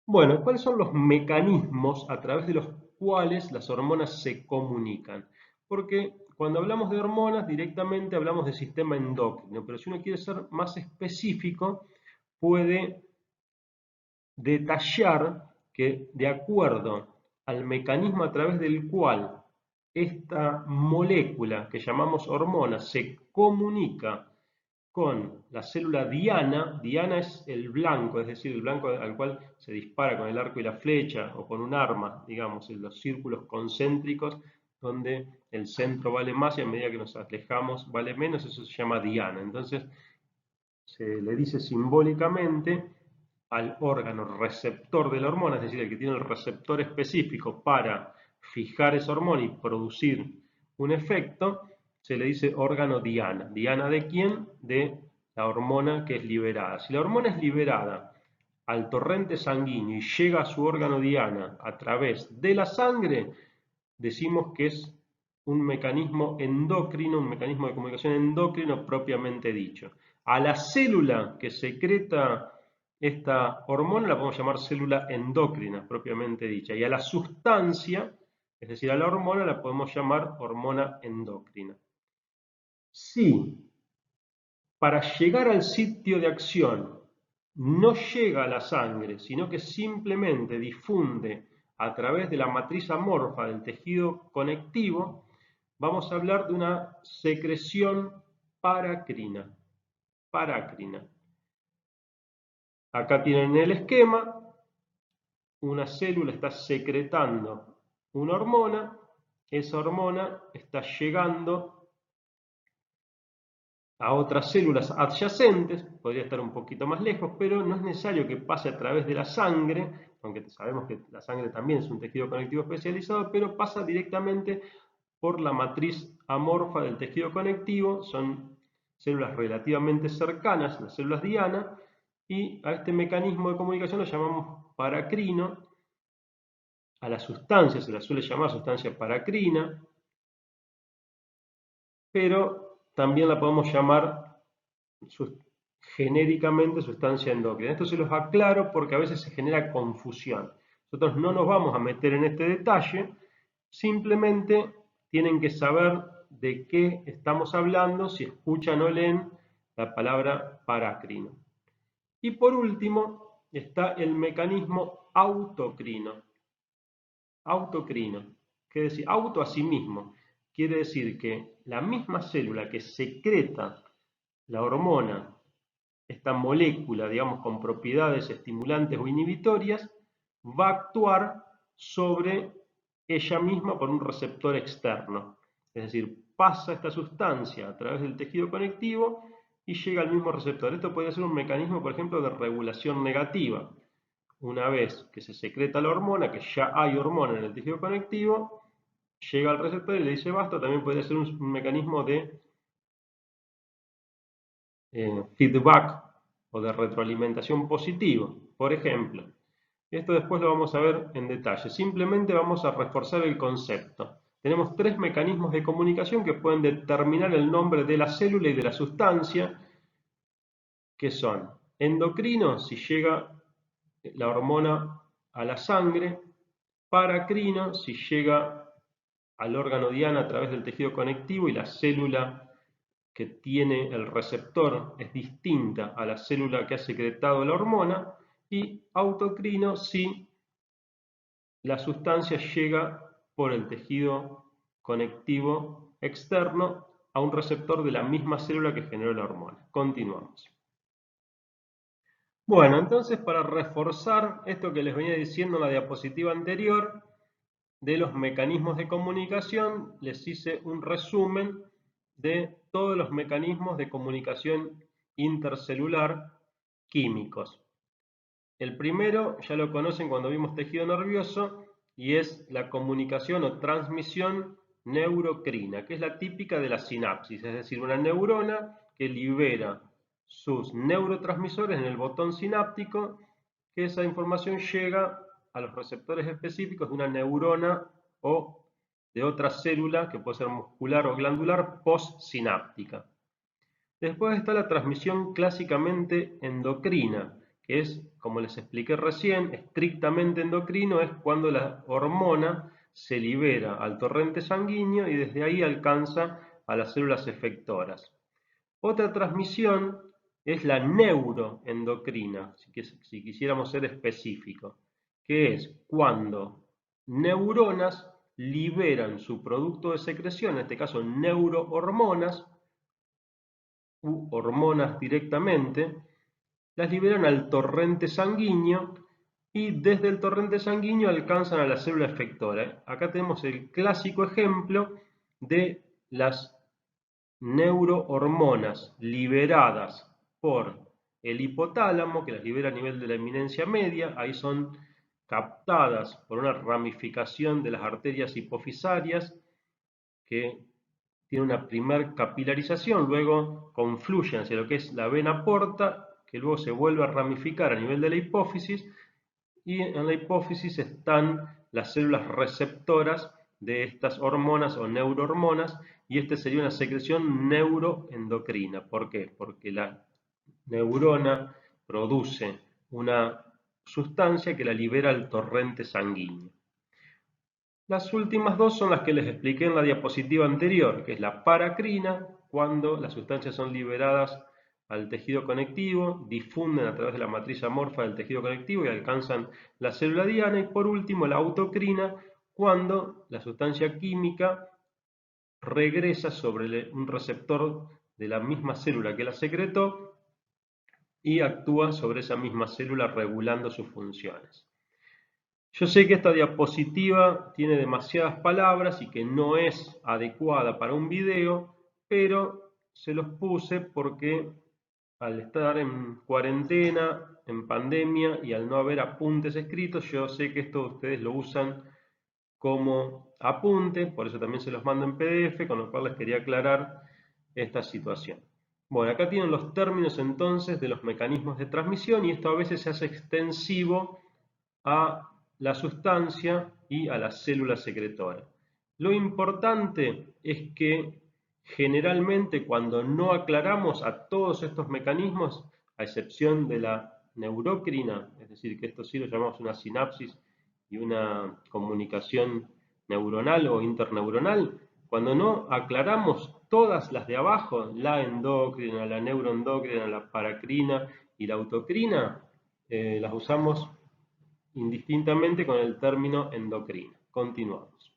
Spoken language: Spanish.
Bueno, ¿cuáles son los mecanismos a través de los cuales las hormonas se comunican? Porque cuando hablamos de hormonas directamente hablamos del sistema endocrino, pero si uno quiere ser más específico, puede detallar que de acuerdo al mecanismo a través del cual esta molécula que llamamos hormona se comunica con la célula diana. Diana es el blanco, es decir, el blanco al cual se dispara con el arco y la flecha o con un arma, digamos, en los círculos concéntricos donde el centro vale más y a medida que nos alejamos vale menos, eso se llama diana. Entonces se le dice simbólicamente al órgano receptor de la hormona, es decir, el que tiene el receptor específico para fijar esa hormona y producir un efecto, se le dice órgano diana. ¿Diana de quién? De la hormona que es liberada. Si la hormona es liberada al torrente sanguíneo y llega a su órgano diana a través de la sangre, decimos que es un mecanismo endocrino, un mecanismo de comunicación endocrino propiamente dicho. A la célula que secreta esta hormona la podemos llamar célula endocrina propiamente dicha. Y a la sustancia, es decir, a la hormona, la podemos llamar hormona endocrina. Si para llegar al sitio de acción no llega a la sangre, sino que simplemente difunde a través de la matriz amorfa del tejido conectivo, vamos a hablar de una secreción paracrina. Paracrina. Acá tienen el esquema, una célula está secretando una hormona, esa hormona está llegando a otras células adyacentes, podría estar un poquito más lejos, pero no es necesario que pase a través de la sangre, aunque sabemos que la sangre también es un tejido conectivo especializado, pero pasa directamente por la matriz amorfa del tejido conectivo, son células relativamente cercanas, las células diana, y a este mecanismo de comunicación lo llamamos paracrino. A la sustancia se la suele llamar sustancia paracrina, pero también la podemos llamar genéricamente sustancia endocrina. Esto se los aclaro porque a veces se genera confusión. Nosotros no nos vamos a meter en este detalle, simplemente tienen que saber de qué estamos hablando si escuchan o leen la palabra paracrino. Y por último está el mecanismo autocrino. Autocrino, que decir, auto a sí mismo, quiere decir que la misma célula que secreta la hormona, esta molécula, digamos, con propiedades estimulantes o inhibitorias, va a actuar sobre ella misma por un receptor externo. Es decir, pasa esta sustancia a través del tejido conectivo y llega al mismo receptor. Esto puede ser un mecanismo, por ejemplo, de regulación negativa. Una vez que se secreta la hormona, que ya hay hormona en el tejido conectivo, llega al receptor y le dice basta. También puede ser un mecanismo de feedback o de retroalimentación positivo. Por ejemplo, esto después lo vamos a ver en detalle. Simplemente vamos a reforzar el concepto. Tenemos tres mecanismos de comunicación que pueden determinar el nombre de la célula y de la sustancia, que son endocrino, si llega la hormona a la sangre; paracrino, si llega al órgano diana a través del tejido conectivo y la célula que tiene el receptor es distinta a la célula que ha secretado la hormona; y autocrino si la sustancia llega por el tejido conectivo externo a un receptor de la misma célula que generó la hormona. Continuamos. Bueno, entonces para reforzar esto que les venía diciendo en la diapositiva anterior de los mecanismos de comunicación, les hice un resumen de todos los mecanismos de comunicación intercelular químicos. El primero ya lo conocen cuando vimos tejido nervioso y es la comunicación o transmisión neurocrina, que es la típica de la sinapsis, es decir, una neurona que libera sus neurotransmisores en el botón sináptico, que esa información llega a los receptores específicos de una neurona o de otra célula, que puede ser muscular o glandular, postsináptica. Después está la transmisión clásicamente endocrina, que es, como les expliqué recién, estrictamente endocrino, es cuando la hormona se libera al torrente sanguíneo y desde ahí alcanza a las células efectoras. Otra transmisión es la neuroendocrina, si quisiéramos ser específicos, que es cuando neuronas liberan su producto de secreción, en este caso neurohormonas, u hormonas directamente, las liberan al torrente sanguíneo y desde el torrente sanguíneo alcanzan a la célula efectora. Acá tenemos el clásico ejemplo de las neurohormonas liberadas por el hipotálamo, que las libera a nivel de la eminencia media, ahí son captadas por una ramificación de las arterias hipofisarias que tiene una primer capilarización, luego confluyen hacia lo que es la vena porta, que luego se vuelve a ramificar a nivel de la hipófisis, y en la hipófisis están las células receptoras de estas hormonas o neurohormonas, y esta sería una secreción neuroendocrina. ¿Por qué? Porque la neurona produce una sustancia que la libera al torrente sanguíneo. Las últimas dos son las que les expliqué en la diapositiva anterior, que es la paracrina, cuando las sustancias son liberadas al tejido conectivo, difunden a través de la matriz amorfa del tejido conectivo y alcanzan la célula diana. Y por último, la autocrina, cuando la sustancia química regresa sobre un receptor de la misma célula que la secretó y actúa sobre esa misma célula regulando sus funciones. Yo sé que esta diapositiva tiene demasiadas palabras y que no es adecuada para un video, pero se los puse porque al estar en cuarentena, en pandemia y al no haber apuntes escritos, yo sé que esto ustedes lo usan como apunte, por eso también se los mando en PDF, con lo cual les quería aclarar esta situación. Bueno, acá tienen los términos entonces de los mecanismos de transmisión y esto a veces se hace extensivo a la sustancia y a la célula secretora. Lo importante es que generalmente cuando no aclaramos a todos estos mecanismos, a excepción de la neurocrina, es decir, que esto sí lo llamamos una sinapsis y una comunicación neuronal o interneuronal, cuando no aclaramos todas las de abajo, la endocrina, la neuroendocrina, la paracrina y la autocrina, las usamos indistintamente con el término endocrina. Continuamos.